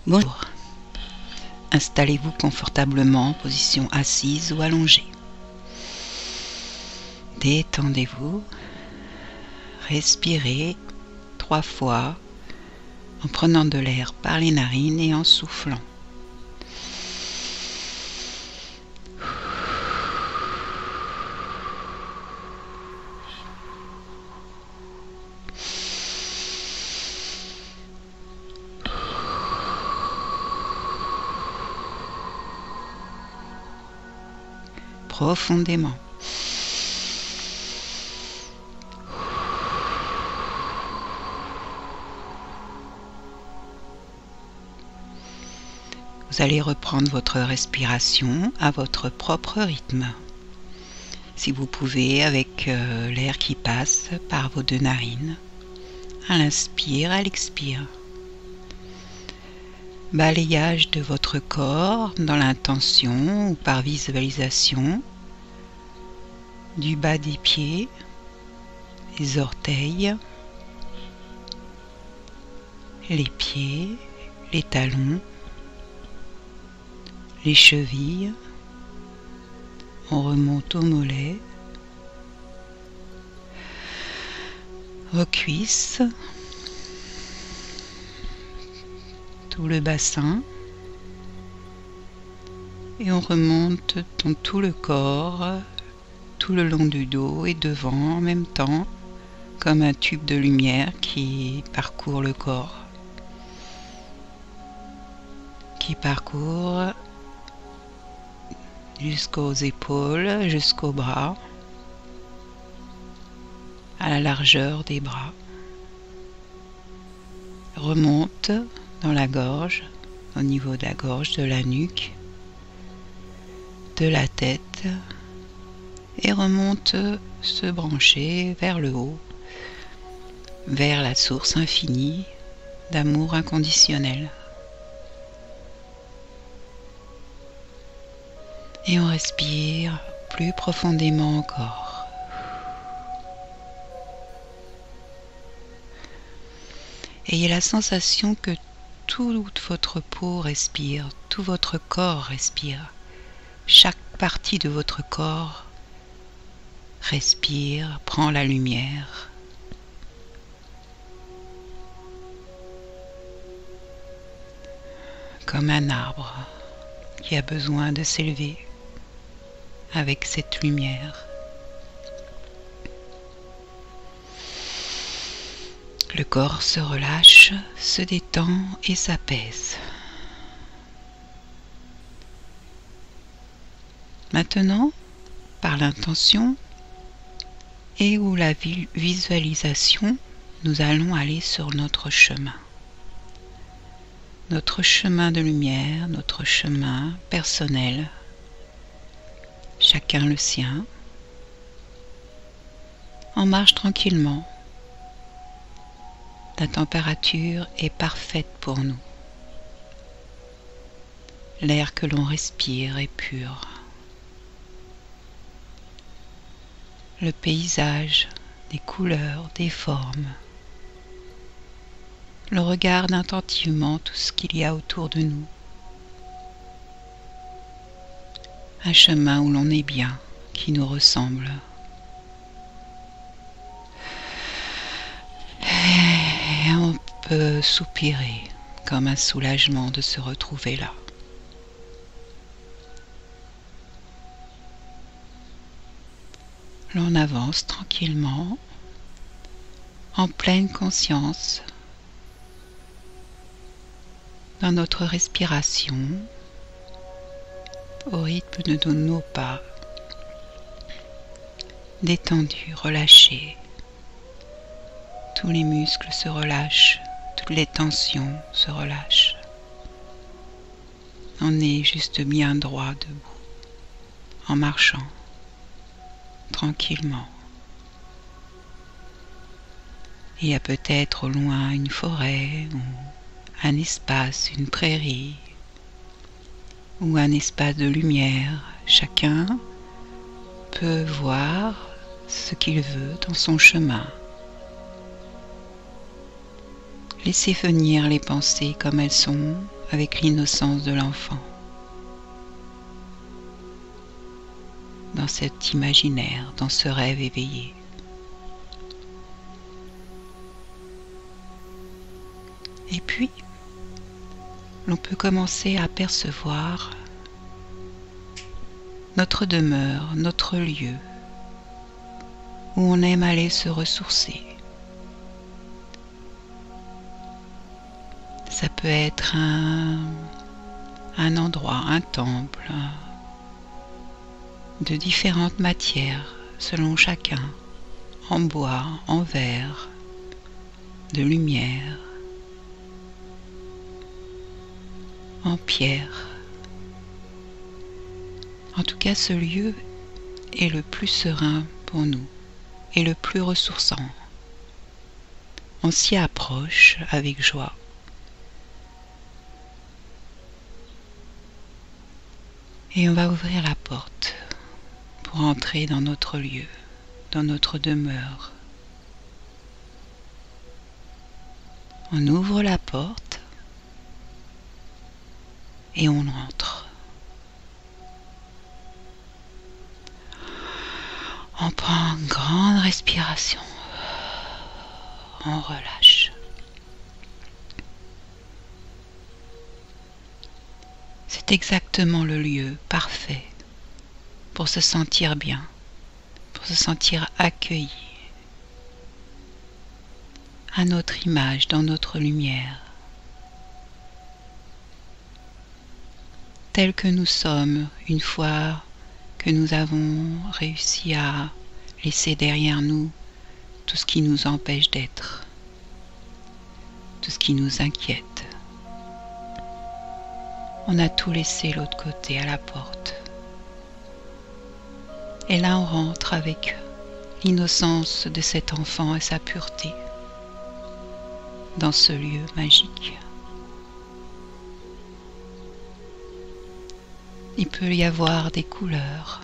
Bonjour. Installez-vous confortablement en position assise ou allongée. Détendez-vous. Respirez 3 fois en prenant de l'air par les narines et en soufflant. Profondément. Vous allez reprendre votre respiration à votre propre rythme. Si vous pouvez, avec l'air qui passe par vos 2 narines, à l'inspire, à l'expire. Balayage de votre corps dans l'intention ou par visualisation du bas des pieds, les orteils, les pieds, les talons, les chevilles. On remonte aux mollets, aux cuisses, tout le bassin, et on remonte dans tout le corps, tout le long du dos et devant en même temps, comme un tube de lumière qui parcourt le corps, qui parcourt jusqu'aux épaules, jusqu'aux bras, à la largeur des bras. Remonte dans la gorge, au niveau de la gorge, de la nuque, de la tête, et remonte se brancher vers le haut, vers la source infinie d'amour inconditionnel. Et on respire plus profondément encore. Ayez la sensation que toute votre peau respire, tout votre corps respire. Chaque partie de votre corps respire, prend la lumière. Comme un arbre qui a besoin de s'élever avec cette lumière. Le corps se relâche, se détend et s'apaise. Maintenant, par l'intention et ou la visualisation, nous allons aller sur notre chemin. Notre chemin de lumière, notre chemin personnel, chacun le sien. On marche tranquillement. La température est parfaite pour nous. L'air que l'on respire est pur. Le paysage, des couleurs, des formes. Le regarde attentivement tout ce qu'il y a autour de nous. Un chemin où l'on est bien, qui nous ressemble. Et on peut soupirer comme un soulagement de se retrouver là. L'on avance tranquillement, en pleine conscience, dans notre respiration, au rythme de nos pas, détendus, relâchés. Tous les muscles se relâchent, toutes les tensions se relâchent. On est juste bien droit debout, en marchant, tranquillement. Il y a peut-être au loin une forêt, ou un espace, une prairie, ou un espace de lumière. Chacun peut voir ce qu'il veut dans son chemin. Laissez venir les pensées comme elles sont, avec l'innocence de l'enfant, dans cet imaginaire, dans ce rêve éveillé. Et puis, l'on peut commencer à percevoir notre demeure, notre lieu, où on aime aller se ressourcer. Ça peut être un endroit, un temple, de différentes matières selon chacun, en bois, en verre, de lumière, en pierre. En tout cas, ce lieu est le plus serein pour nous et le plus ressourçant. On s'y approche avec joie. Et on va ouvrir la porte pour entrer dans notre lieu, dans notre demeure. On ouvre la porte et on entre. On prend une grande respiration. On relâche. C'est exactement le lieu parfait pour se sentir bien, pour se sentir accueilli à notre image, dans notre lumière, tel que nous sommes une fois que nous avons réussi à laisser derrière nous tout ce qui nous empêche d'être, tout ce qui nous inquiète. On a tout laissé l'autre côté à la porte. Et là on rentre avec l'innocence de cet enfant et sa pureté dans ce lieu magique. Il peut y avoir des couleurs,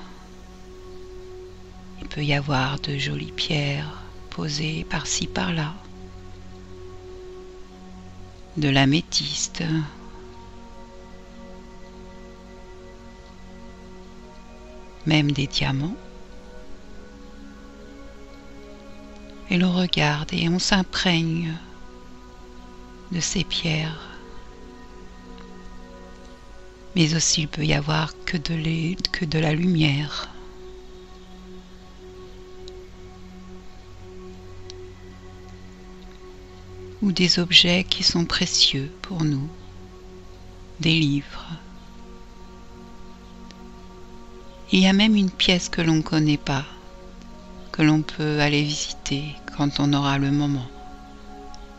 il peut y avoir de jolies pierres posées par-ci par-là, de l'améthyste, même des diamants. Et l'on regarde et on s'imprègne de ces pierres. Mais aussi il peut y avoir que de la lumière. Ou des objets qui sont précieux pour nous, des livres. Il y a même une pièce que l'on ne connaît pas, que l'on peut aller visiter quand on aura le moment,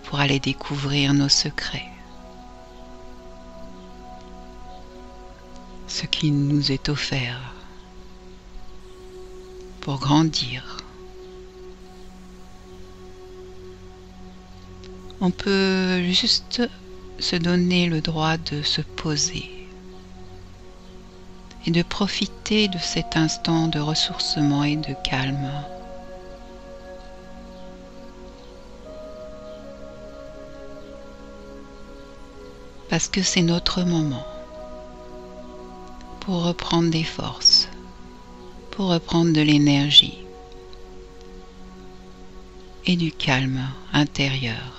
pour aller découvrir nos secrets. Ce qui nous est offert pour grandir. On peut juste se donner le droit de se poser et de profiter de cet instant de ressourcement et de calme. Parce que c'est notre moment pour reprendre des forces, pour reprendre de l'énergie et du calme intérieur.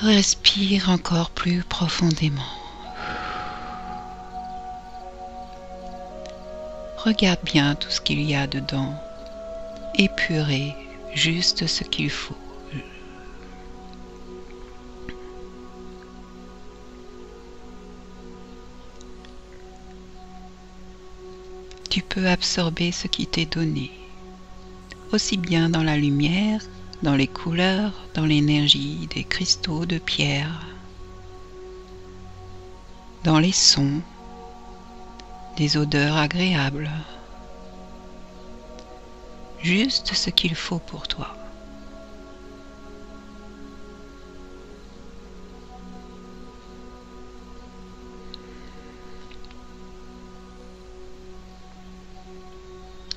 Respire encore plus profondément. Regarde bien tout ce qu'il y a dedans. Épurez juste ce qu'il faut. Tu peux absorber ce qui t'est donné, aussi bien dans la lumière, dans les couleurs, dans l'énergie des cristaux de pierre, dans les sons, des odeurs agréables. Juste ce qu'il faut pour toi.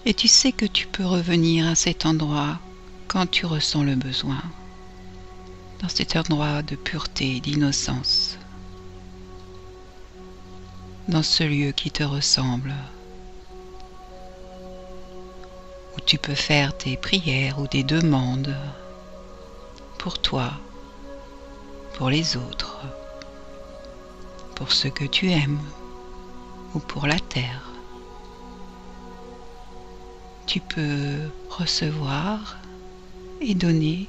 Et tu sais que tu peux revenir à cet endroit quand tu ressens le besoin, dans cet endroit de pureté, d'innocence, dans ce lieu qui te ressemble, où tu peux faire tes prières ou des demandes pour toi, pour les autres, pour ceux que tu aimes ou pour la terre. Tu peux recevoir et donner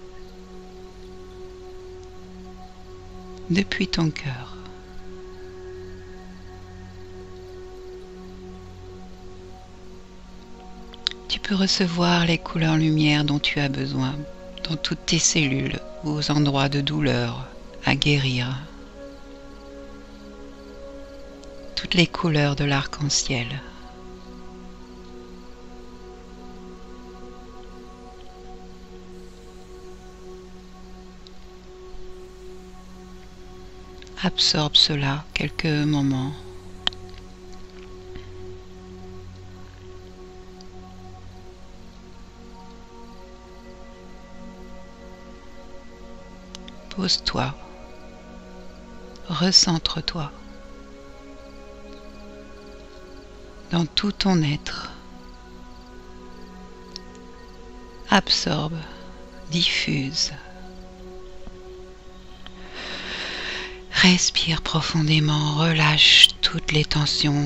depuis ton cœur. Tu peux recevoir les couleurs lumière dont tu as besoin dans toutes tes cellules ou aux endroits de douleur à guérir. Toutes les couleurs de l'arc-en-ciel. Absorbe cela quelques moments. Pose-toi, recentre-toi dans tout ton être. Absorbe, diffuse. Respire profondément, relâche toutes les tensions.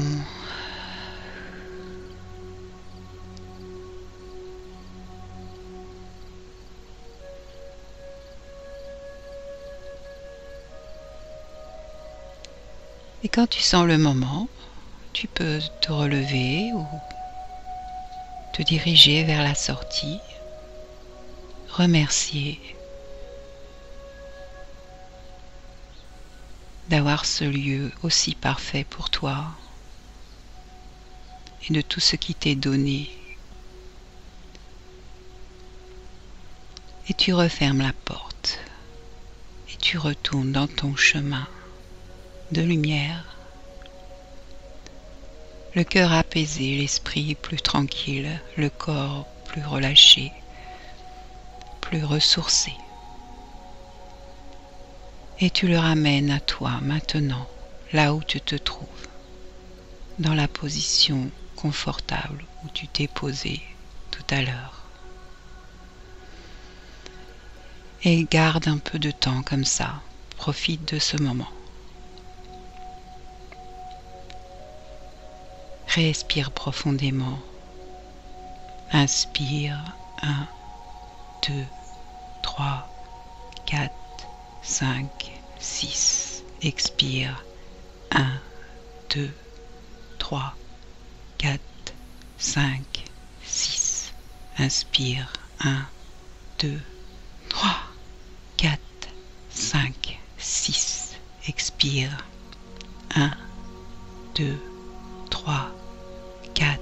Et quand tu sens le moment, tu peux te relever ou te diriger vers la sortie, remercier d'avoir ce lieu aussi parfait pour toi et de tout ce qui t'est donné. Et tu refermes la porte et tu retournes dans ton chemin de lumière, le cœur apaisé, l'esprit plus tranquille, le corps plus relâché, plus ressourcé. Et tu le ramènes à toi maintenant, là où tu te trouves, dans la position confortable où tu t'es posé tout à l'heure. Et garde un peu de temps comme ça, profite de ce moment. Respire profondément. Inspire. 1, 2, 3, 4, 5, 6. Expire. 1, 2, 3, 4, 5, 6. Inspire. 1, 2, 3, 4, 5, 6. Expire. 1, 2, 3, 4,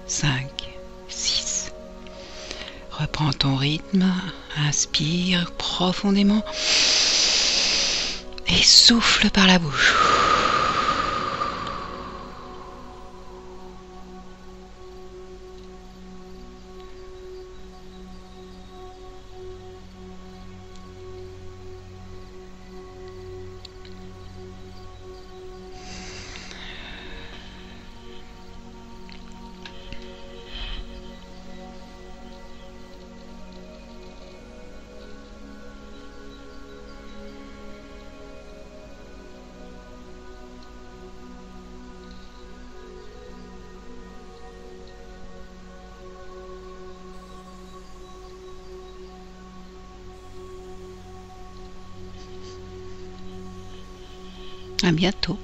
5, 6. Reprends ton rythme, inspire profondément et souffle par la bouche. À bientôt.